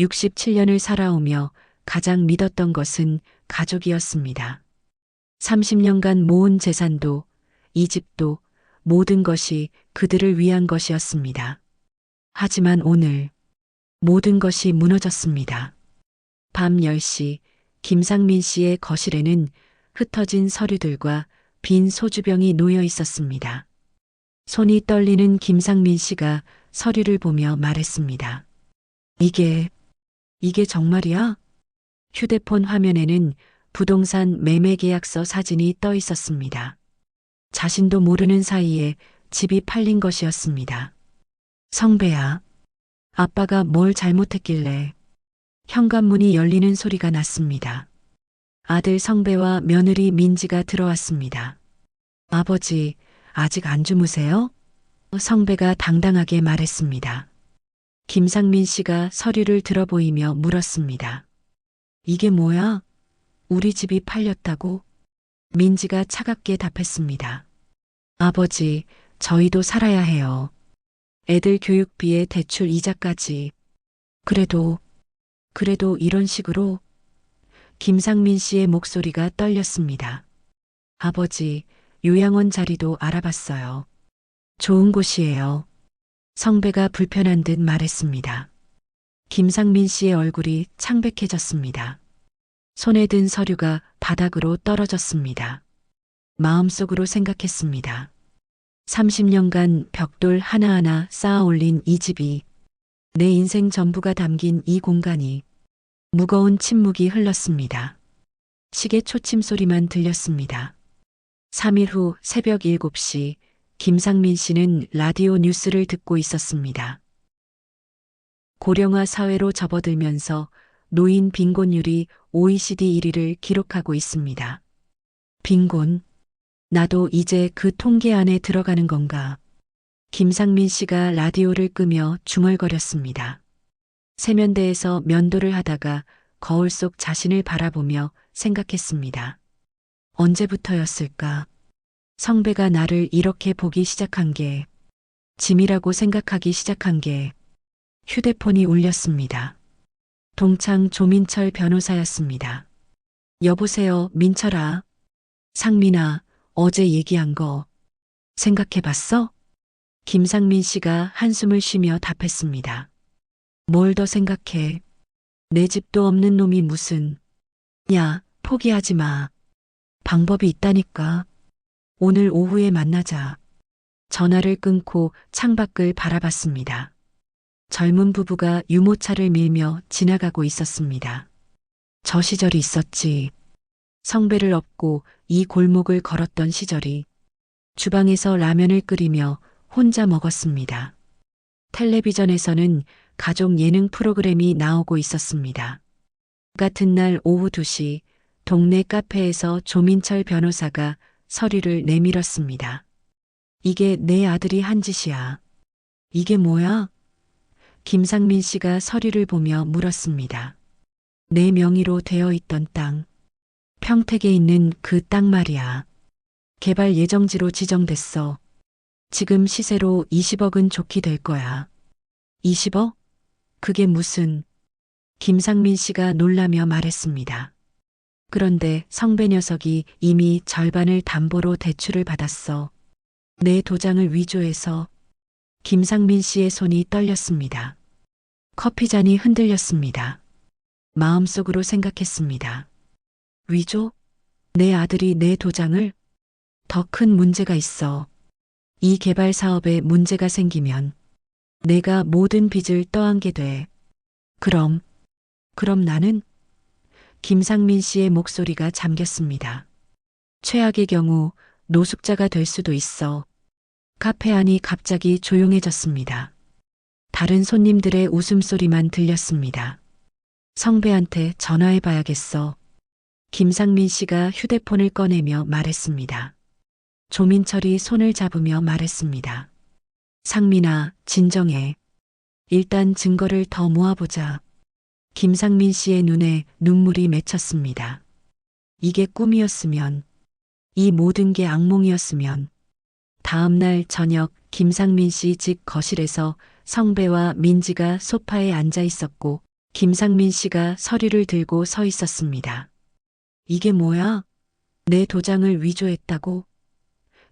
67년을 살아오며 가장 믿었던 것은 가족이었습니다. 30년간 모은 재산도, 이 집도, 모든 것이 그들을 위한 것이었습니다. 하지만 오늘 모든 것이 무너졌습니다. 밤 10시 김상민 씨의 거실에는 흩어진 서류들과 빈 소주병이 놓여 있었습니다. 손이 떨리는 김상민 씨가 서류를 보며 말했습니다. 이게 정말이야? 휴대폰 화면에는 부동산 매매 계약서 사진이 떠 있었습니다. 자신도 모르는 사이에 집이 팔린 것이었습니다. 성배야, 아빠가 뭘 잘못했길래. 현관문이 열리는 소리가 났습니다. 아들 성배와 며느리 민지가 들어왔습니다. 아버지, 아직 안 주무세요? 성배가 당당하게 말했습니다. 김상민 씨가 서류를 들어보이며 물었습니다. 이게 뭐야? 우리 집이 팔렸다고? 민지가 차갑게 답했습니다. 아버지, 저희도 살아야 해요. 애들 교육비에 대출 이자까지. 그래도 이런 식으로. 김상민 씨의 목소리가 떨렸습니다. 아버지, 요양원 자리도 알아봤어요. 좋은 곳이에요. 성배가 불편한 듯 말했습니다. 김상민 씨의 얼굴이 창백해졌습니다. 손에 든 서류가 바닥으로 떨어졌습니다. 마음속으로 생각했습니다. 30년간 벽돌 하나하나 쌓아 올린 이 집이, 내 인생 전부가 담긴 이 공간이. 무거운 침묵이 흘렀습니다. 시계 초침 소리만 들렸습니다. 3일 후 새벽 7시 김상민 씨는 라디오 뉴스를 듣고 있었습니다. 고령화 사회로 접어들면서 노인 빈곤율이 OECD 1위를 기록하고 있습니다. 빈곤, 나도 이제 그 통계 안에 들어가는 건가? 김상민 씨가 라디오를 끄며 중얼거렸습니다. 세면대에서 면도를 하다가 거울 속 자신을 바라보며 생각했습니다. 언제부터였을까? 성배가 나를 이렇게 보기 시작한 게, 짐이라고 생각하기 시작한 게. 휴대폰이 울렸습니다. 동창 조민철 변호사였습니다. 여보세요, 민철아. 상민아, 어제 얘기한 거 생각해봤어? 김상민 씨가 한숨을 쉬며 답했습니다. 뭘 더 생각해? 내 집도 없는 놈이 무슨. 야, 포기하지 마. 방법이 있다니까. 오늘 오후에 만나자. 전화를 끊고 창밖을 바라봤습니다. 젊은 부부가 유모차를 밀며 지나가고 있었습니다. 저 시절이 있었지. 성배를 업고 이 골목을 걸었던 시절이. 주방에서 라면을 끓이며 혼자 먹었습니다. 텔레비전에서는 가족 예능 프로그램이 나오고 있었습니다. 같은 날 오후 2시 동네 카페에서 조민철 변호사가 서류를 내밀었습니다. 이게 내 아들이 한 짓이야. 이게 뭐야? 김상민 씨가 서류를 보며 물었습니다. 내 명의로 되어 있던 땅. 평택에 있는 그 땅 말이야. 개발 예정지로 지정됐어. 지금 시세로 20억은 좋게 될 거야. 20억? 그게 무슨. 김상민 씨가 놀라며 말했습니다. 그런데 성배 녀석이 이미 절반을 담보로 대출을 받았어. 내 도장을 위조해서. 김상민 씨의 손이 떨렸습니다. 커피잔이 흔들렸습니다. 마음속으로 생각했습니다. 위조? 내 아들이 내 도장을? 더 큰 문제가 있어. 이 개발 사업에 문제가 생기면 내가 모든 빚을 떠안게 돼. 그럼 나는? 김상민 씨의 목소리가 잠겼습니다. 최악의 경우 노숙자가 될 수도 있어. 카페 안이 갑자기 조용해졌습니다. 다른 손님들의 웃음소리만 들렸습니다. 성배한테 전화해봐야겠어. 김상민 씨가 휴대폰을 꺼내며 말했습니다. 조민철이 손을 잡으며 말했습니다. 상민아, 진정해. 일단 증거를 더 모아보자. 김상민 씨의 눈에 눈물이 맺혔습니다. 이게 꿈이었으면, 이 모든 게 악몽이었으면. 다음 날 저녁 김상민 씨 집 거실에서 성배와 민지가 소파에 앉아 있었고 김상민 씨가 서류를 들고 서 있었습니다. 이게 뭐야? 내 도장을 위조했다고?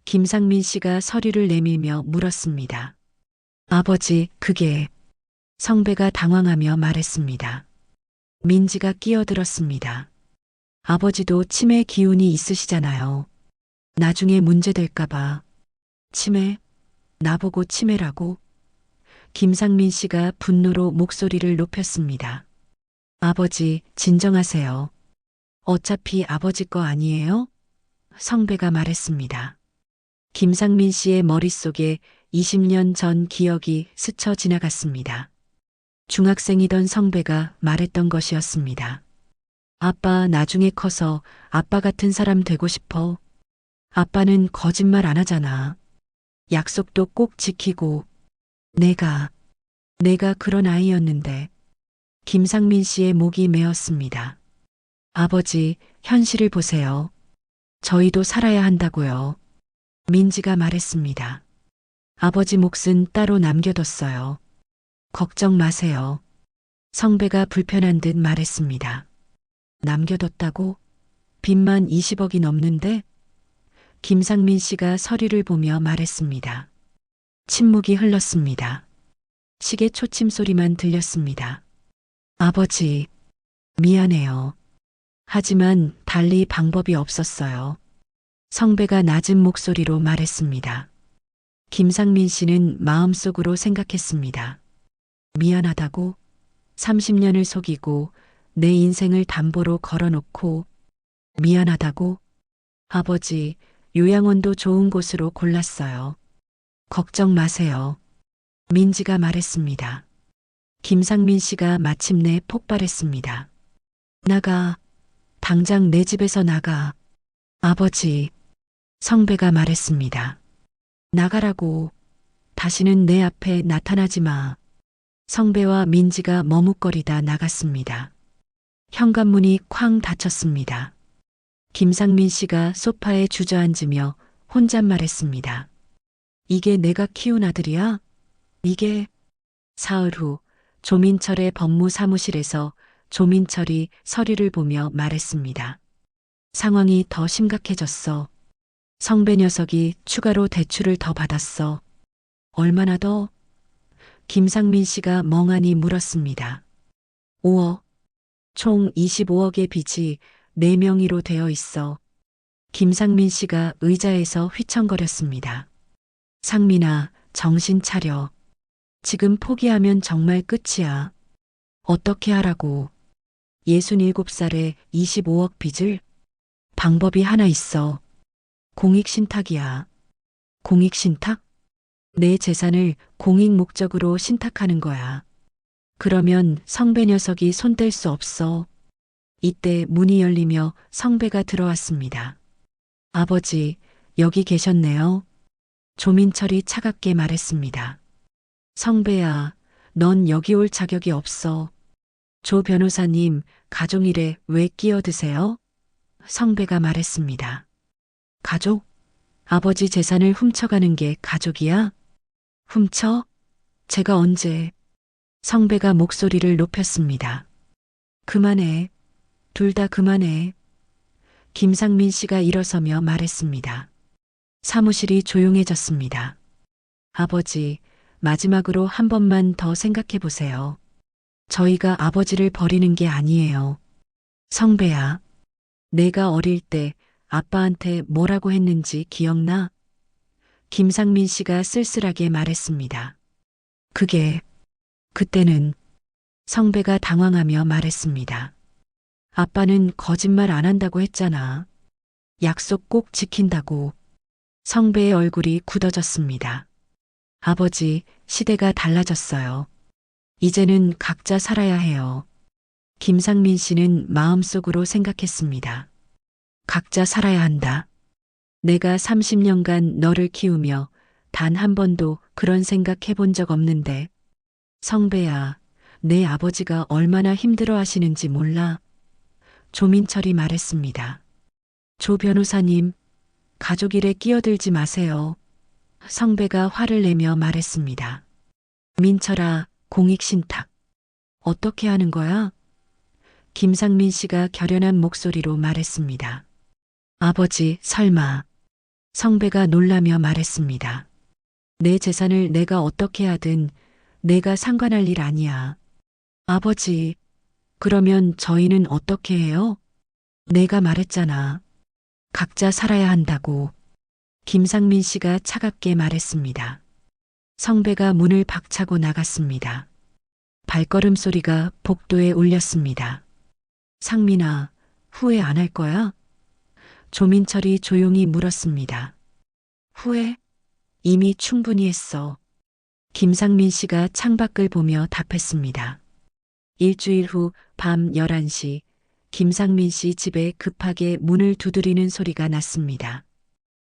김상민 씨가 서류를 내밀며 물었습니다. 아버지, 그게 성배가 당황하며 말했습니다. 민지가 끼어들었습니다. 아버지도 치매 기운이 있으시잖아요. 나중에 문제 될까봐. 치매? 나보고 치매라고? 김상민 씨가 분노로 목소리를 높였습니다. 아버지, 진정하세요. 어차피 아버지 거 아니에요? 성배가 말했습니다. 김상민 씨의 머릿속에 20년 전 기억이 스쳐 지나갔습니다. 중학생이던 성배가 말했던 것이었습니다. 아빠 나중에 커서 아빠 같은 사람 되고 싶어. 아빠는 거짓말 안 하잖아. 약속도 꼭 지키고. 내가 그런 아이였는데. 김상민 씨의 목이 메었습니다. 아버지, 현실을 보세요. 저희도 살아야 한다고요. 민지가 말했습니다. 아버지 몫은 따로 남겨뒀어요. 걱정 마세요. 성배가 불편한 듯 말했습니다. 남겨뒀다고? 빚만 20억이 넘는데? 김상민 씨가 서류를 보며 말했습니다. 침묵이 흘렀습니다. 시계 초침 소리만 들렸습니다. 아버지, 미안해요. 하지만 달리 방법이 없었어요. 성배가 낮은 목소리로 말했습니다. 김상민 씨는 마음속으로 생각했습니다. 미안하다고? 30년을 속이고 내 인생을 담보로 걸어놓고 미안하다고? 아버지, 요양원도 좋은 곳으로 골랐어요. 걱정 마세요. 민지가 말했습니다. 김상민 씨가 마침내 폭발했습니다. 나가. 당장 내 집에서 나가. 아버지. 성배가 말했습니다. 나가라고. 다시는 내 앞에 나타나지 마. 성배와 민지가 머뭇거리다 나갔습니다. 현관문이 쾅 닫혔습니다. 김상민 씨가 소파에 주저앉으며 혼잣말했습니다. 이게 내가 키운 아들이야? 이게. 사흘 후 조민철의 법무사무실에서 조민철이 서류를 보며 말했습니다. 상황이 더 심각해졌어. 성배 녀석이 추가로 대출을 더 받았어. 얼마나 더? 김상민 씨가 멍하니 물었습니다. 5억. 총 25억의 빚이 4명의로 되어 있어. 김상민 씨가 의자에서 휘청거렸습니다. 상민아, 정신 차려. 지금 포기하면 정말 끝이야. 어떻게 하라고. 67살에 25억 빚을? 방법이 하나 있어. 공익신탁이야. 공익신탁? 내 재산을 공익 목적으로 신탁하는 거야. 그러면 성배 녀석이 손댈 수 없어. 이때 문이 열리며 성배가 들어왔습니다. 아버지, 여기 계셨네요. 조민철이 차갑게 말했습니다. 성배야, 넌 여기 올 자격이 없어. 조 변호사님, 가족일에 왜 끼어드세요? 성배가 말했습니다. 가족? 아버지 재산을 훔쳐가는 게 가족이야? 훔쳐? 제가 언제? 성배가 목소리를 높였습니다. 그만해. 둘 다 그만해. 김상민 씨가 일어서며 말했습니다. 사무실이 조용해졌습니다. 아버지, 마지막으로 한 번만 더 생각해 보세요. 저희가 아버지를 버리는 게 아니에요. 성배야, 내가 어릴 때 아빠한테 뭐라고 했는지 기억나? 김상민 씨가 쓸쓸하게 말했습니다. 그때는 성배가 당황하며 말했습니다. 아빠는 거짓말 안 한다고 했잖아. 약속 꼭 지킨다고. 성배의 얼굴이 굳어졌습니다. 아버지, 시대가 달라졌어요. 이제는 각자 살아야 해요. 김상민 씨는 마음속으로 생각했습니다. 각자 살아야 한다. 내가 30년간 너를 키우며 단 한 번도 그런 생각 해본 적 없는데. 성배야, 내 아버지가 얼마나 힘들어 하시는지 몰라. 조민철이 말했습니다. 조 변호사님, 가족 일에 끼어들지 마세요. 성배가 화를 내며 말했습니다. 민철아, 공익신탁. 어떻게 하는 거야? 김상민 씨가 결연한 목소리로 말했습니다. 아버지, 설마. 성배가 놀라며 말했습니다. 내 재산을 내가 어떻게 하든 내가 상관할 일 아니야. 아버지, 그러면 저희는 어떻게 해요? 내가 말했잖아. 각자 살아야 한다고. 김상민 씨가 차갑게 말했습니다. 성배가 문을 박차고 나갔습니다. 발걸음 소리가 복도에 울렸습니다. 상민아, 후회 안 할 거야? 조민철이 조용히 물었습니다. 후회? 이미 충분히 했어. 김상민 씨가 창밖을 보며 답했습니다. 일주일 후 밤 11시 김상민 씨 집에 급하게 문을 두드리는 소리가 났습니다.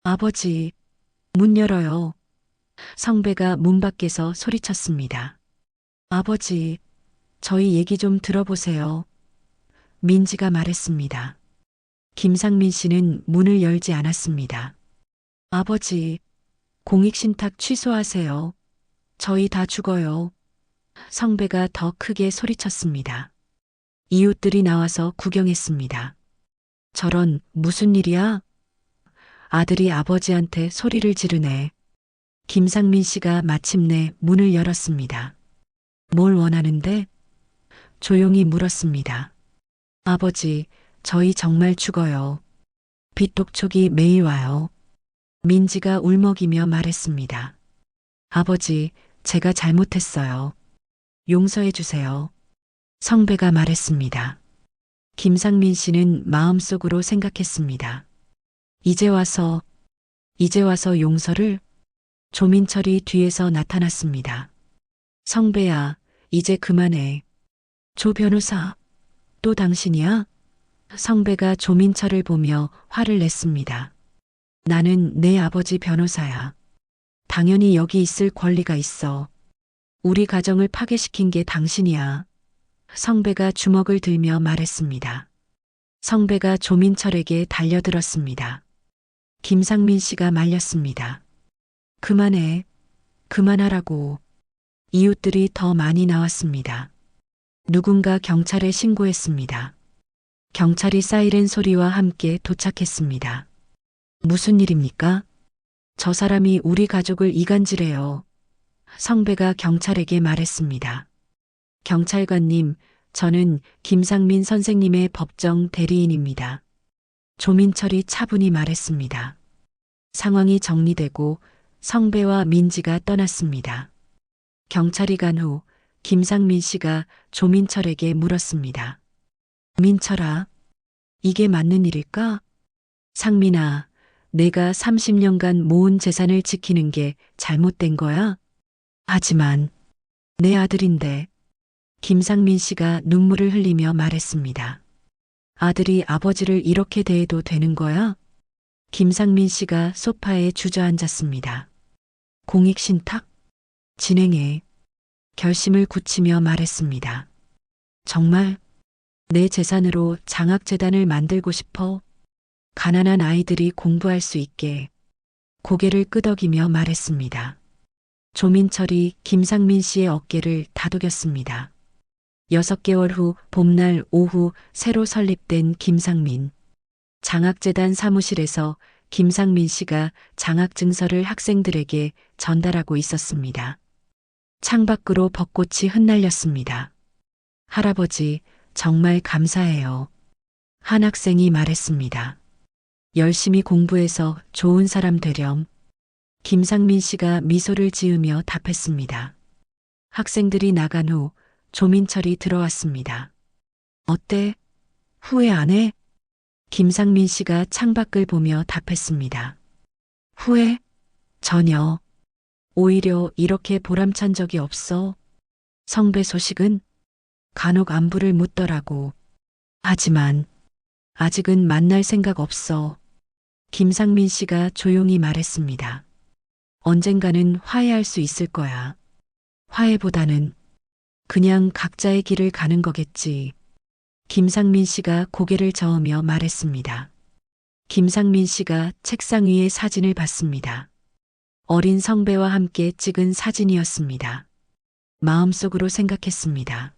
아버지, 문 열어요. 성배가 문 밖에서 소리쳤습니다. 아버지, 저희 얘기 좀 들어보세요. 민지가 말했습니다. 김상민 씨는 문을 열지 않았습니다. 아버지, 공익신탁 취소하세요. 저희 다 죽어요. 성배가 더 크게 소리쳤습니다. 이웃들이 나와서 구경했습니다. 저런, 무슨 일이야? 아들이 아버지한테 소리를 지르네. 김상민 씨가 마침내 문을 열었습니다. 뭘 원하는데? 조용히 물었습니다. 아버지, 저희 정말 죽어요. 빚독촉이 매일 와요. 민지가 울먹이며 말했습니다. 아버지, 제가 잘못했어요. 용서해 주세요. 성배가 말했습니다. 김상민 씨는 마음속으로 생각했습니다. 이제 와서 용서를? 조민철이 뒤에서 나타났습니다. 성배야, 이제 그만해. 조 변호사, 또 당신이야? 성배가 조민철을 보며 화를 냈습니다. 나는 내 아버지 변호사야. 당연히 여기 있을 권리가 있어. 우리 가정을 파괴시킨 게 당신이야. 성배가 주먹을 들며 말했습니다. 성배가 조민철에게 달려들었습니다. 김상민 씨가 말렸습니다. 그만해. 그만하라고. 이웃들이 더 많이 나왔습니다. 누군가 경찰에 신고했습니다. 경찰이 사이렌 소리와 함께 도착했습니다. 무슨 일입니까? 저 사람이 우리 가족을 이간질해요. 성배가 경찰에게 말했습니다. 경찰관님, 저는 김상민 선생님의 법정 대리인입니다. 조민철이 차분히 말했습니다. 상황이 정리되고 성배와 민지가 떠났습니다. 경찰이 간 후 김상민 씨가 조민철에게 물었습니다. 민철아, 이게 맞는 일일까? 상민아, 내가 30년간 모은 재산을 지키는 게 잘못된 거야? 하지만 내 아들인데. 김상민 씨가 눈물을 흘리며 말했습니다. 아들이 아버지를 이렇게 대해도 되는 거야? 김상민 씨가 소파에 주저앉았습니다. 공익신탁? 진행해. 결심을 굳히며 말했습니다. 정말 내 재산으로 장학재단을 만들고 싶어? 가난한 아이들이 공부할 수 있게. 고개를 끄덕이며 말했습니다. 조민철이 김상민 씨의 어깨를 다독였습니다. 6개월 후 봄날 오후 새로 설립된 김상민. 장학재단 사무실에서 김상민 씨가 장학증서를 학생들에게 전달하고 있었습니다. 창밖으로 벚꽃이 흩날렸습니다. 할아버지, 정말 감사해요. 한 학생이 말했습니다. 열심히 공부해서 좋은 사람 되렴. 김상민 씨가 미소를 지으며 답했습니다. 학생들이 나간 후 조민철이 들어왔습니다. 어때? 후회 안 해? 김상민 씨가 창밖을 보며 답했습니다. 후회? 전혀. 오히려 이렇게 보람찬 적이 없어. 성배 소식은? 간혹 안부를 묻더라고. 하지만 아직은 만날 생각 없어. 김상민 씨가 조용히 말했습니다. 언젠가는 화해할 수 있을 거야. 화해보다는 그냥 각자의 길을 가는 거겠지. 김상민 씨가 고개를 저으며 말했습니다. 김상민 씨가 책상 위에 사진을 봤습니다. 어린 성배와 함께 찍은 사진이었습니다. 마음속으로 생각했습니다.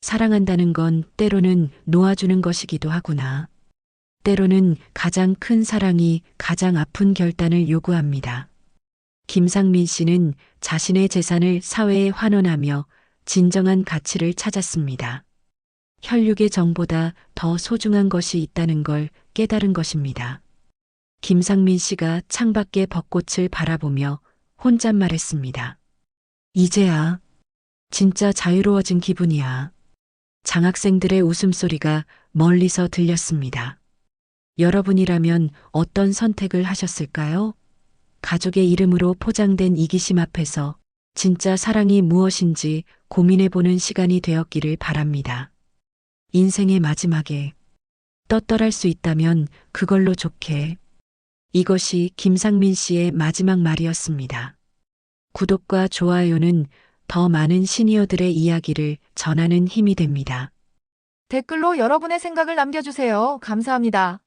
사랑한다는 건 때로는 놓아주는 것이기도 하구나. 때로는 가장 큰 사랑이 가장 아픈 결단을 요구합니다. 김상민 씨는 자신의 재산을 사회에 환원하며 진정한 가치를 찾았습니다. 혈육의 정보다 더 소중한 것이 있다는 걸 깨달은 것입니다. 김상민 씨가 창밖의 벚꽃을 바라보며 혼잣말했습니다. 이제야 진짜 자유로워진 기분이야. 장학생들의 웃음소리가 멀리서 들렸습니다. 여러분이라면 어떤 선택을 하셨을까요? 가족의 이름으로 포장된 이기심 앞에서 진짜 사랑이 무엇인지 고민해보는 시간이 되었기를 바랍니다. 인생의 마지막에 떳떳할 수 있다면 그걸로 좋게. 이것이 김상민 씨의 마지막 말이었습니다. 구독과 좋아요는 더 많은 시니어들의 이야기를 전하는 힘이 됩니다. 댓글로 여러분의 생각을 남겨주세요. 감사합니다.